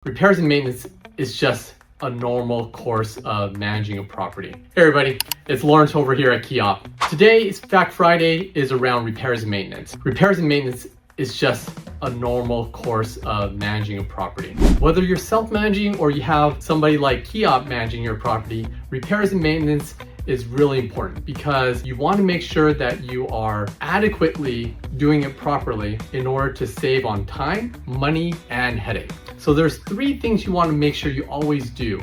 Repairs and maintenance is just a normal course of managing a property. Hey everybody, it's Lawrence over here at KeyOpp. Today's Fact Friday is around repairs and maintenance. Repairs and maintenance is just a normal course of managing a property. Whether you're self-managing or you have somebody like KeyOpp managing your property, repairs and maintenance is really important because you want to make sure that you are adequately doing it properly in order to save on time, money, and headache. So there's three things you want to make sure you always do.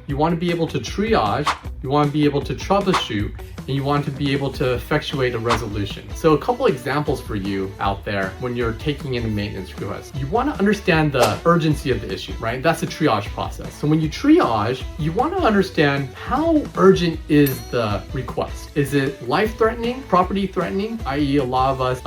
You want to be able to triage, you want to be able to troubleshoot, and you want to be able to effectuate a resolution. So a couple examples for you out there when you're taking in a maintenance request. You want to understand the urgency of the issue, right? That's a triage process. So when you triage, you want to understand how urgent is the request. Is it life-threatening, property-threatening, i.e. a lot of us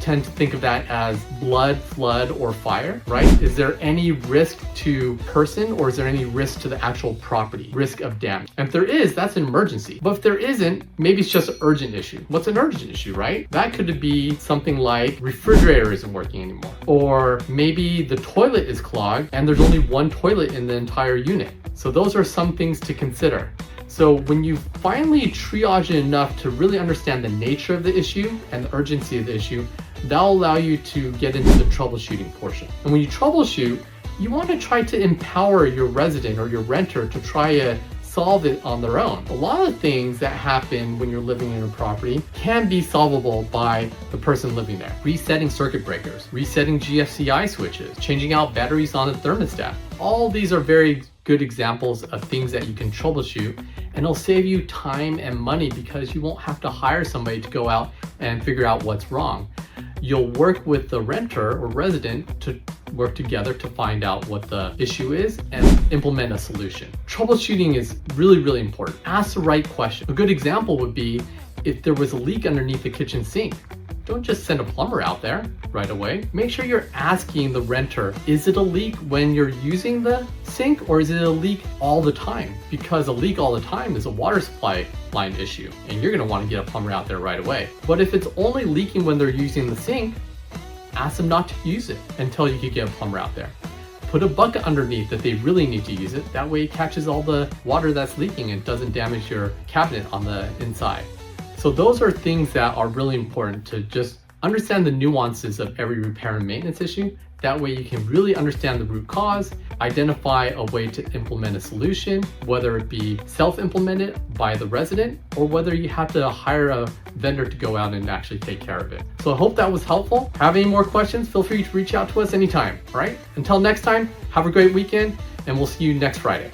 tend to think of that as blood, flood, or fire, right? Is there any risk to person or is there any risk to the actual property, risk of damage? And if there is, that's an emergency. But if there isn't, maybe it's just an urgent issue. What's an urgent issue, right? That could be something like refrigerator isn't working anymore. Or maybe the toilet is clogged and there's only one toilet in the entire unit. So those are some things to consider. So when you finally triage it enough to really understand the nature of the issue and the urgency of the issue, that'll allow you to get into the troubleshooting portion. And when you troubleshoot, you want to try to empower your resident or your renter to try to solve it on their own. A lot of things that happen when you're living in a property can be solvable by the person living there. Resetting circuit breakers, resetting GFCI switches, changing out batteries on the thermostat. All these are very good examples of things that you can troubleshoot, and it'll save you time and money because you won't have to hire somebody to go out and figure out what's wrong. You'll work with the renter or resident to work together to find out what the issue is and implement a solution. Troubleshooting is really, really important. Ask the right question. A good example would be if there was a leak underneath the kitchen sink. Don't just send a plumber out there right away. Make sure you're asking the renter, is it a leak when you're using the sink or is it a leak all the time? Because a leak all the time is a water supply line issue and you're gonna wanna get a plumber out there right away. But if it's only leaking when they're using the sink, ask them not to use it until you can get a plumber out there. Put a bucket underneath if they really need to use it. That way it catches all the water that's leaking and doesn't damage your cabinet on the inside. So those are things that are really important to just understand the nuances of every repair and maintenance issue. That way you can really understand the root cause, identify a way to implement a solution, whether it be self-implemented by the resident or whether you have to hire a vendor to go out and actually take care of it. So I hope that was helpful. Have any more questions, feel free to reach out to us anytime, all right? Until next time, have a great weekend and we'll see you next Friday.